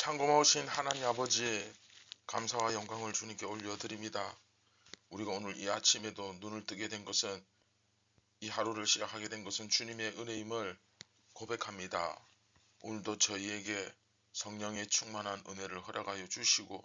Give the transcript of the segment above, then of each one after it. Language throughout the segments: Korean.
참 고마우신 하나님 아버지, 감사와 영광을 주님께 올려드립니다. 우리가 오늘 이 아침에도 눈을 뜨게 된 것은, 이 하루를 시작하게 된 것은 주님의 은혜임을 고백합니다. 오늘도 저희에게 성령의 충만한 은혜를 허락하여 주시고,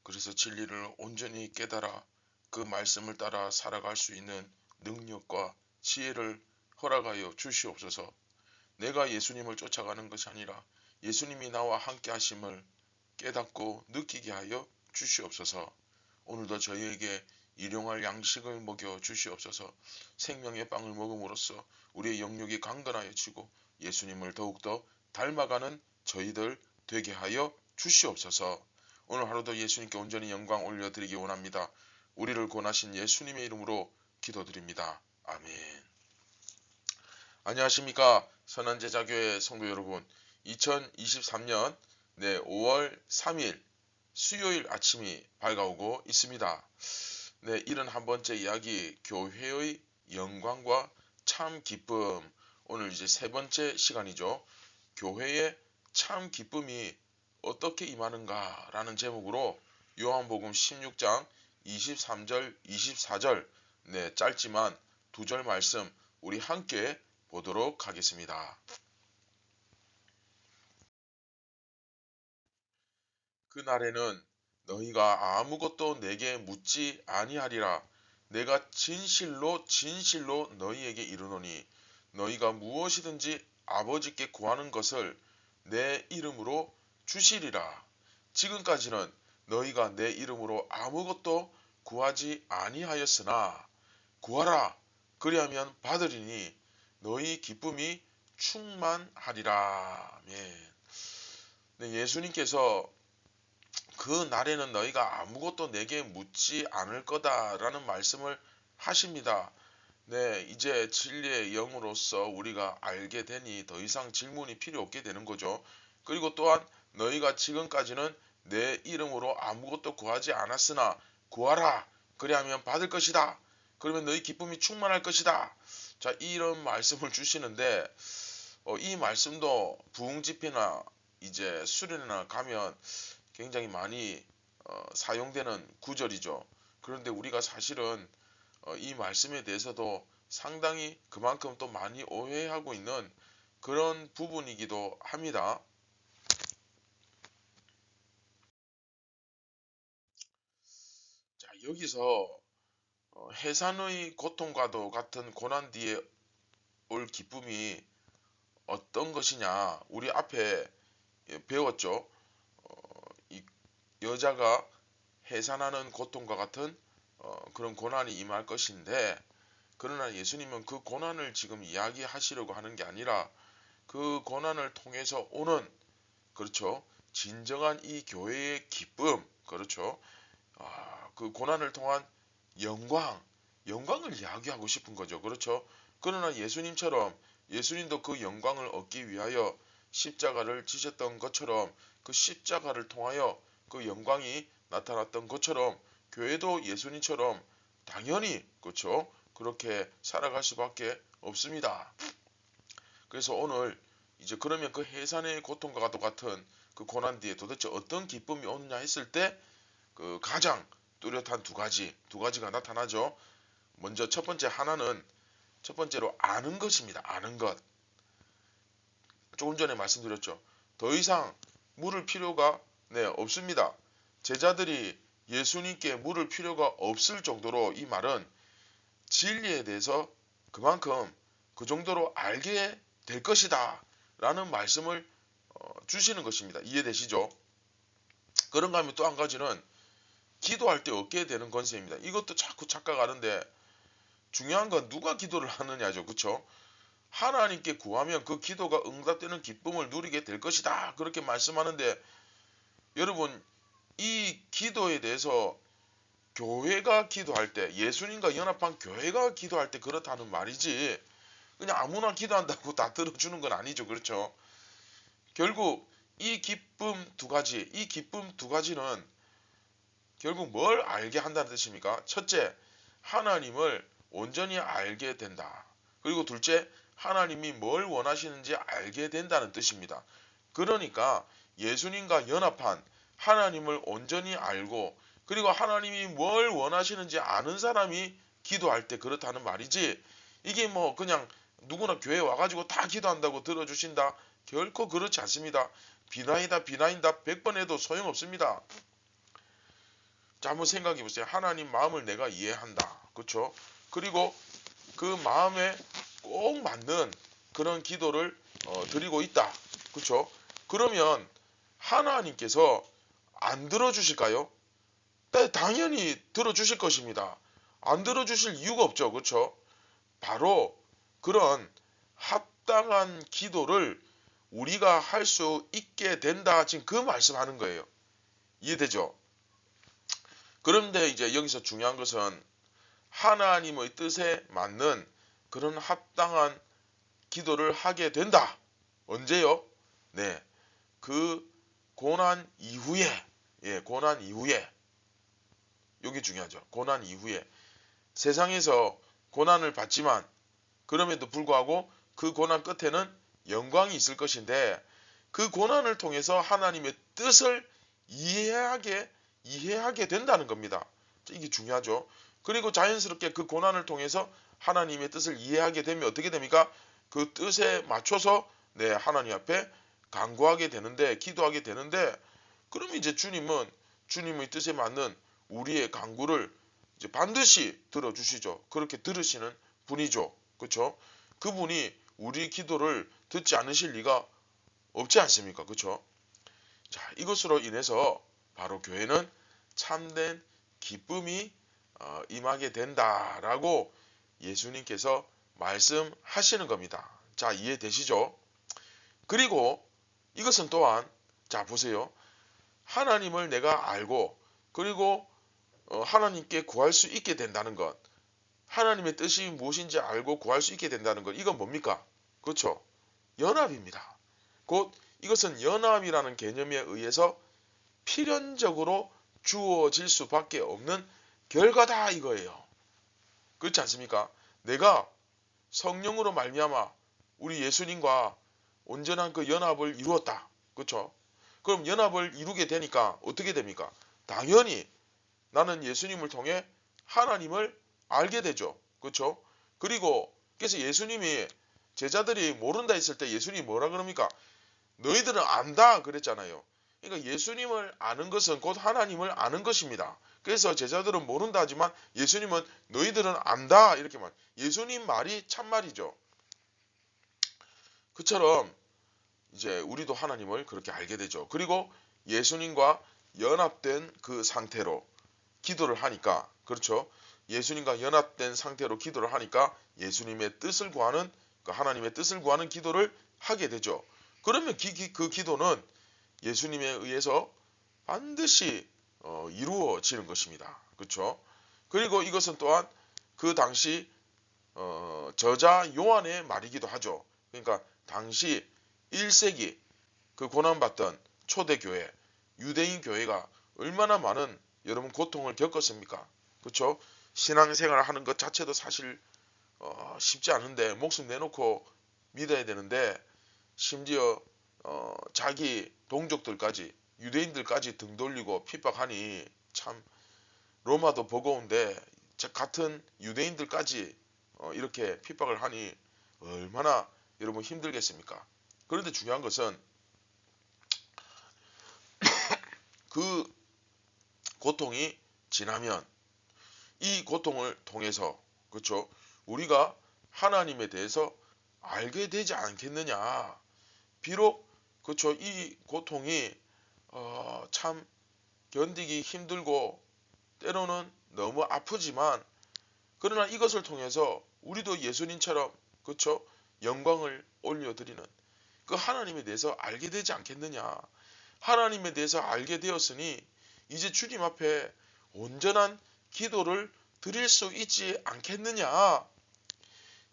그래서 진리를 온전히 깨달아 그 말씀을 따라 살아갈 수 있는 능력과 지혜를 허락하여 주시옵소서. 내가 예수님을 쫓아가는 것이 아니라 예수님이 나와 함께 하심을 깨닫고 느끼게 하여 주시옵소서. 오늘도 저희에게 일용할 양식을 먹여 주시옵소서. 생명의 빵을 먹음으로써 우리의 영육이 강건하여지고 예수님을 더욱더 닮아가는 저희들 되게 하여 주시옵소서. 오늘 하루도 예수님께 온전히 영광 올려드리기 원합니다. 우리를 권하신 예수님의 이름으로 기도드립니다. 아멘. 안녕하십니까, 선한제자교회 성도 여러분. 2023년 5월 3일 수요일 아침이 밝아오고 있습니다. 71번째 이야기, 교회의 영광과 참 기쁨. 오늘 이제 세 번째 시간이죠. 교회의 참 기쁨이 어떻게 임하는가 라는 제목으로 요한복음 16장 23절 24절 짧지만 두 절 말씀 우리 함께 보도록 하겠습니다. 그날에는 너희가 아무것도 내게 묻지 아니하리라. 내가 진실로 진실로 너희에게 이르노니 너희가 무엇이든지 아버지께 구하는 것을 내 이름으로 주시리라. 지금까지는 너희가 내 이름으로 아무것도 구하지 아니하였으나 구하라. 그리하면 받으리니 너희 기쁨이 충만하리라. 아멘. 예수님께서 그 날에는 너희가 아무것도 내게 묻지 않을 거다라는 말씀을 하십니다. 이제 진리의 영으로서 우리가 알게 되니 더 이상 질문이 필요 없게 되는 거죠. 그리고 또한 너희가 지금까지는 내 이름으로 아무것도 구하지 않았으나 구하라. 그리하면 받을 것이다. 그러면 너희 기쁨이 충만할 것이다. 자, 이런 말씀을 주시는데 이 말씀도 부흥 집회나 이제 수련회나 가면 굉장히 많이 사용되는 구절이죠. 그런데 우리가 사실은 이 말씀에 대해서도 상당히 그만큼 또 많이 오해하고 있는 그런 부분이기도 합니다. 자, 여기서 해산의 고통과도 같은 고난 뒤에 올 기쁨이 어떤 것이냐, 우리 앞에 배웠죠. 이 여자가 해산하는 고통과 같은 그런 고난이 임할 것인데, 그러나 예수님은 그 고난을 지금 이야기하시려고 하는 게 아니라 그 고난을 통해서 오는, 그렇죠, 진정한 이 교회의 기쁨, 그렇죠, 그 고난을 통한 영광을 이야기하고 싶은 거죠. 그렇죠. 그러나 예수님도 그 영광을 얻기 위하여 십자가를 지셨던 것처럼, 그 십자가를 통하여 그 영광이 나타났던 것처럼 교회도 예수님처럼 당연히, 그렇죠, 그렇게 살아갈 수밖에 없습니다. 그래서 오늘 이제 그러면 그 해산의 고통과 같은 그 고난 뒤에 도대체 어떤 기쁨이 오느냐 했을 때, 그 가장 뚜렷한 두 가지가 나타나죠. 먼저 첫 번째로 아는 것입니다. 아는 것. 조금 전에 말씀드렸죠. 더 이상 물을 필요가 없습니다. 제자들이 예수님께 물을 필요가 없을 정도로, 이 말은 진리에 대해서 그만큼 그 정도로 알게 될 것이다 라는 말씀을 주시는 것입니다. 이해되시죠? 그런가 하면 또 한 가지는 기도할 때 얻게 되는 권세입니다. 이것도 자꾸 착각하는데, 중요한 건 누가 기도를 하느냐죠. 그렇죠? 하나님께 구하면 그 기도가 응답되는 기쁨을 누리게 될 것이다, 그렇게 말씀하는데, 여러분, 이 기도에 대해서 교회가 기도할 때, 예수님과 연합한 교회가 기도할 때 그렇다는 말이지, 그냥 아무나 기도한다고 다 들어주는 건 아니죠. 그렇죠? 결국 이 기쁨 두 가지는 결국 뭘 알게 한다는 뜻입니까? 첫째, 하나님을 온전히 알게 된다. 그리고 둘째, 하나님이 뭘 원하시는지 알게 된다는 뜻입니다. 그러니까 예수님과 연합한 하나님을 온전히 알고 그리고 하나님이 뭘 원하시는지 아는 사람이 기도할 때 그렇다는 말이지, 이게 뭐 그냥 누구나 교회 와가지고 다 기도한다고 들어주신다? 결코 그렇지 않습니다. 비나이다 100번 해도 소용없습니다. 자, 한번 생각해 보세요. 하나님 마음을 내가 이해한다. 그렇죠? 그리고 그 마음에 꼭 맞는 그런 기도를 드리고 있다. 그렇죠? 그러면 하나님께서 안 들어주실까요? 네, 당연히 들어주실 것입니다. 안 들어주실 이유가 없죠. 그렇죠? 바로 그런 합당한 기도를 우리가 할 수 있게 된다. 지금 그 말씀하는 거예요. 이해되죠? 그런데 이제 여기서 중요한 것은 하나님의 뜻에 맞는 그런 합당한 기도를 하게 된다. 언제요? 네, 그 고난 이후에, 고난 이후에, 여기 중요하죠. 고난 이후에 세상에서 고난을 받지만 그럼에도 불구하고 그 고난 끝에는 영광이 있을 것인데, 그 고난을 통해서 하나님의 뜻을 이해하게 된다는 겁니다. 이게 중요하죠. 그리고 자연스럽게 그 고난을 통해서 하나님의 뜻을 이해하게 되면 어떻게 됩니까? 그 뜻에 맞춰서 하나님 앞에 간구하게 되는데, 기도하게 되는데, 그럼 이제 주님은 주님의 뜻에 맞는 우리의 간구를 이제 반드시 들어주시죠. 그렇게 들으시는 분이죠. 그렇죠? 그분이 우리 기도를 듣지 않으실 리가 없지 않습니까? 그렇죠? 자, 이것으로 인해서 바로 교회는 참된 기쁨이 임하게 된다라고 예수님께서 말씀하시는 겁니다. 자, 이해되시죠? 그리고 이것은 또한, 자 보세요. 하나님을 내가 알고 그리고 하나님께 구할 수 있게 된다는 것, 하나님의 뜻이 무엇인지 알고 구할 수 있게 된다는 것, 이건 뭡니까? 그렇죠? 연합입니다. 곧 이것은 연합이라는 개념에 의해서 필연적으로 주어질 수밖에 없는 결과다 이거예요. 그렇지 않습니까? 내가 성령으로 말미암아 우리 예수님과 온전한 그 연합을 이루었다. 그렇죠? 그럼 연합을 이루게 되니까 어떻게 됩니까? 당연히 나는 예수님을 통해 하나님을 알게 되죠. 그렇죠? 그리고 그래서 예수님이 제자들이 모른다 했을 때 예수님이 뭐라 그럽니까? 너희들은 안다 그랬잖아요. 그러니까 예수님을 아는 것은 곧 하나님을 아는 것입니다. 그래서 제자들은 모른다 하지만 예수님은 너희들은 안다 이렇게 말. 예수님 말이 참말이죠. 그처럼 이제 우리도 하나님을 그렇게 알게 되죠. 그리고 예수님과 연합된 그 상태로 기도를 하니까, 그렇죠? 예수님과 연합된 상태로 기도를 하니까 예수님의 뜻을 구하는, 그 하나님의 뜻을 구하는 기도를 하게 되죠. 그러면 그 기도는 예수님에 의해서 반드시 이루어지는 것입니다. 그렇죠? 그리고 이것은 또한 그 당시 저자 요한의 말이기도 하죠. 그러니까 당시 1세기 그 고난받던 초대교회, 유대인 교회가 얼마나 많은 여러분 고통을 겪었습니까? 그렇죠? 신앙생활을 하는 것 자체도 사실 쉽지 않은데 목숨 내놓고 믿어야 되는데, 심지어 자기 동족들까지 유대인들까지 등 돌리고 핍박하니 참 로마도 버거운데 같은 유대인들까지 이렇게 핍박을 하니 얼마나 여러분 힘들겠습니까? 그런데 중요한 것은 그 고통이 지나면 이 고통을 통해서, 그렇죠? 우리가 하나님에 대해서 알게 되지 않겠느냐. 비록 그렇죠, 이 고통이 참 견디기 힘들고 때로는 너무 아프지만, 그러나 이것을 통해서 우리도 예수님처럼 그렇죠, 영광을 올려드리는 그 하나님에 대해서 알게 되지 않겠느냐. 하나님에 대해서 알게 되었으니 이제 주님 앞에 온전한 기도를 드릴 수 있지 않겠느냐.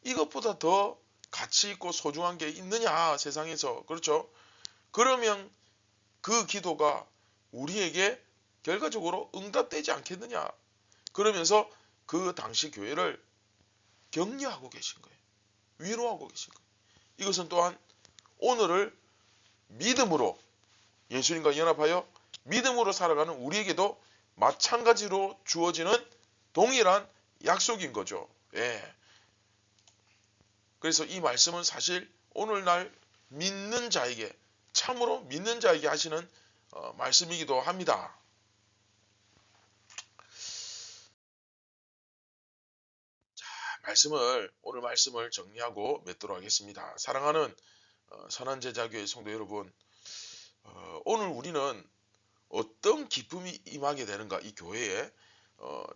이것보다 더 가치 있고 소중한 게 있느냐 세상에서. 그렇죠? 그러면 그 기도가 우리에게 결과적으로 응답되지 않겠느냐. 그러면서 그 당시 교회를 격려하고 계신 거예요. 위로하고 계신 거예요. 이것은 또한 오늘을 믿음으로 예수님과 연합하여 믿음으로 살아가는 우리에게도 마찬가지로 주어지는 동일한 약속인 거죠. 예. 그래서 이 말씀은 사실 오늘날 믿는 자에게, 참으로 믿는 자에게 하시는 말씀이기도 합니다. 오늘 말씀을 정리하고 맺도록 하겠습니다. 사랑하는 선한 제자교회 성도 여러분, 오늘 우리는 어떤 기쁨이 임하게 되는가, 이 교회에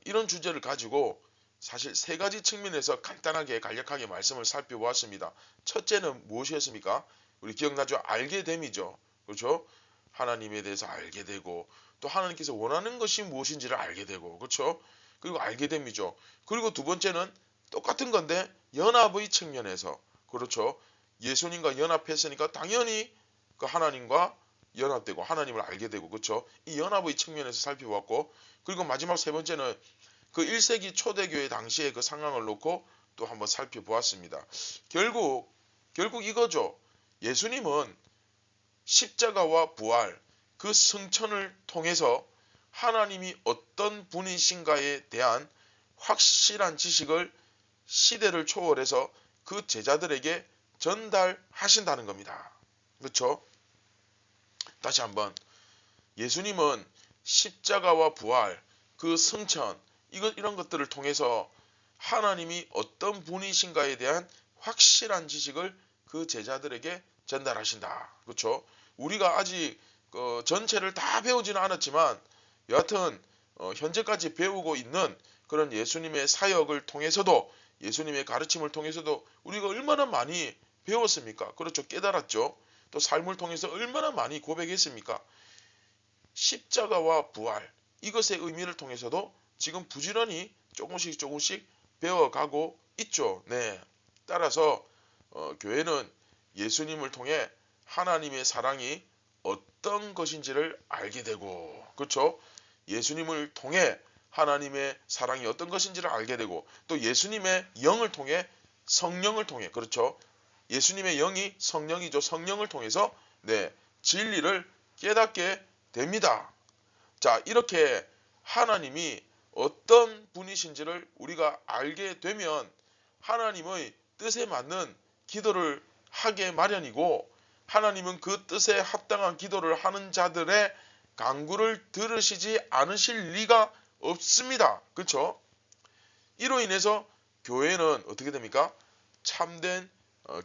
이런 주제를 가지고 사실 세 가지 측면에서 간단하게 간략하게 말씀을 살펴보았습니다. 첫째는 무엇이었습니까? 우리 기억나죠? 알게 됨이죠. 그렇죠? 하나님에 대해서 알게 되고, 또 하나님께서 원하는 것이 무엇인지를 알게 되고, 그렇죠? 그리고 알게 됨이죠. 그리고 두 번째는 똑같은 건데 연합의 측면에서, 그렇죠? 예수님과 연합했으니까 당연히 그 하나님과 연합되고 하나님을 알게 되고, 그렇죠? 이 연합의 측면에서 살펴봤고, 그리고 마지막 세 번째는 그 1세기 초대교회 당시의 그 상황을 놓고 또 한번 살펴보았습니다. 결국 이거죠. 예수님은 십자가와 부활, 그 승천을 통해서 하나님이 어떤 분이신가에 대한 확실한 지식을 시대를 초월해서 그 제자들에게 전달하신다는 겁니다. 그렇죠? 다시 한번, 예수님은 십자가와 부활, 그 승천, 이런 것들을 통해서 하나님이 어떤 분이신가에 대한 확실한 지식을 그 제자들에게 전달하신다. 그렇죠? 우리가 아직 전체를 다 배우지는 않았지만 여하튼 현재까지 배우고 있는 그런 예수님의 사역을 통해서도, 예수님의 가르침을 통해서도 우리가 얼마나 많이 배웠습니까? 그렇죠? 깨달았죠? 또 삶을 통해서 얼마나 많이 고백했습니까? 십자가와 부활, 이것의 의미를 통해서도 지금 부지런히 조금씩 배워가고 있죠. 네. 따라서 교회는 예수님을 통해 하나님의 사랑이 어떤 것인지를 알게 되고, 그렇죠? 예수님을 통해 하나님의 사랑이 어떤 것인지를 알게 되고, 또 예수님의 영을 통해, 성령을 통해, 그렇죠? 예수님의 영이 성령이죠. 성령을 통해서 진리를 깨닫게 됩니다. 자, 이렇게 하나님이 어떤 분이신지를 우리가 알게 되면 하나님의 뜻에 맞는 기도를 하게 마련이고, 하나님은 그 뜻에 합당한 기도를 하는 자들의 간구를 들으시지 않으실 리가 없습니다. 그렇죠? 이로 인해서 교회는 어떻게 됩니까? 참된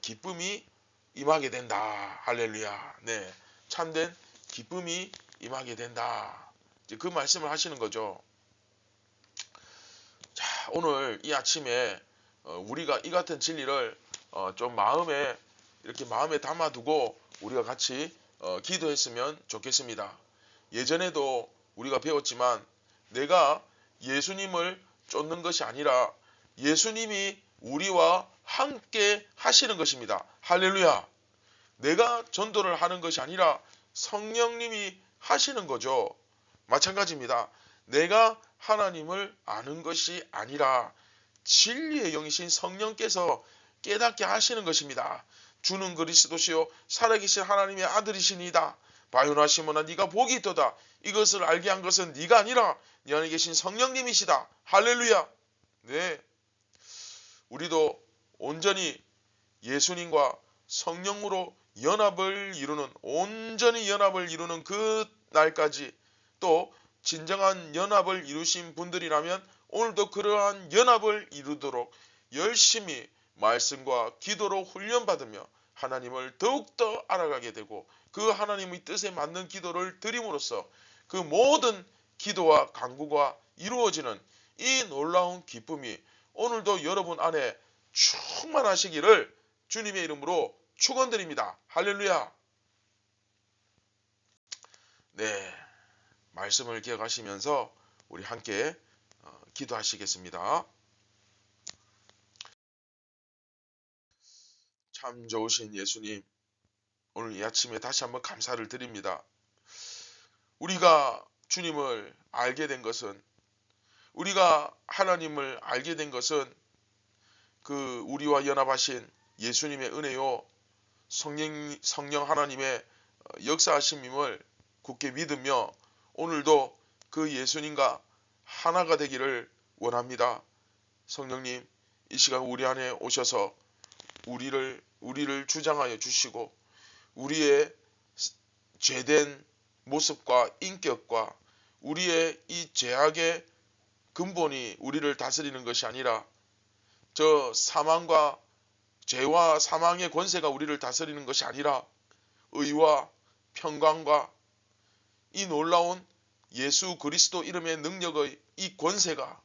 기쁨이 임하게 된다. 할렐루야. 네, 참된 기쁨이 임하게 된다. 이제 그 말씀을 하시는 거죠. 자, 오늘 이 아침에 우리가 이 같은 진리를 좀 이렇게 마음에 담아두고 우리가 같이 기도했으면 좋겠습니다. 예전에도 우리가 배웠지만 내가 예수님을 쫓는 것이 아니라 예수님이 우리와 함께 하시는 것입니다. 할렐루야. 내가 전도를 하는 것이 아니라 성령님이 하시는 거죠. 마찬가지입니다. 내가 하나님을 아는 것이 아니라 진리의 영이신 성령께서 깨닫게 하시는 것입니다. 주는 그리스도시요 살아계신 하나님의 아들이시니이다. 바요나 시몬아 네가 복이 있도다. 이것을 알게 한 것은 네가 아니라 네 안에 계신 성령님이시다. 할렐루야. 네, 우리도 온전히 예수님과 성령으로 온전히 연합을 이루는 그 날까지, 또 진정한 연합을 이루신 분들이라면 오늘도 그러한 연합을 이루도록 열심히 말씀과 기도로 훈련받으며 하나님을 더욱더 알아가게 되고, 그 하나님의 뜻에 맞는 기도를 드림으로써 그 모든 기도와 간구가 이루어지는 이 놀라운 기쁨이 오늘도 여러분 안에 충만하시기를 주님의 이름으로 축원드립니다. 할렐루야. 네, 말씀을 기억하시면서 우리 함께 기도하시겠습니다. 참 좋으신 예수님, 오늘 이 아침에 다시 한번 감사를 드립니다. 우리가 주님을 알게 된 것은, 우리가 하나님을 알게 된 것은 그 우리와 연합하신 예수님의 은혜요 성령 하나님의 역사하심임을 굳게 믿으며 오늘도 그 예수님과 하나가 되기를 원합니다. 성령님, 이 시간 우리 안에 오셔서 우리를 주장하여 주시고 우리의 죄된 모습과 인격과 우리의 이 죄악의 근본이 우리를 다스리는 것이 아니라 저 사망과 죄와 사망의 권세가 우리를 다스리는 것이 아니라 의와 평강과 이 놀라운 예수 그리스도 이름의 능력의 이 권세가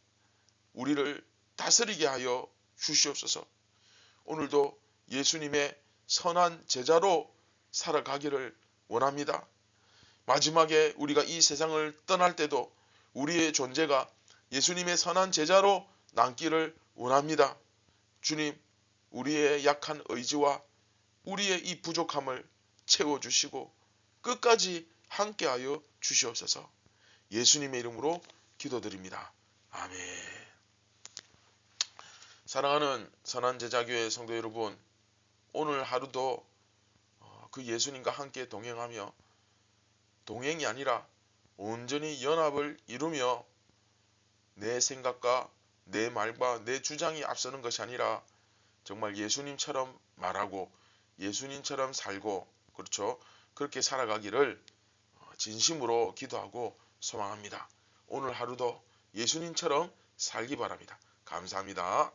우리를 다스리게 하여 주시옵소서. 오늘도 예수님의 선한 제자로 살아가기를 원합니다. 마지막에 우리가 이 세상을 떠날 때도 우리의 존재가 예수님의 선한 제자로 남기를 원합니다. 주님, 우리의 약한 의지와 우리의 이 부족함을 채워주시고 끝까지 함께하여 주시옵소서. 예수님의 이름으로 기도드립니다. 아멘. 사랑하는 선한제자교회 성도 여러분, 오늘 하루도 그 예수님과 함께 동행하며 동행이 아니라 온전히 연합을 이루며 내 생각과 내 말과 내 주장이 앞서는 것이 아니라 정말 예수님처럼 말하고 예수님처럼 살고 그렇죠. 그렇게 살아가기를 진심으로 기도하고 소망합니다. 오늘 하루도 예수님처럼 살기 바랍니다. 감사합니다.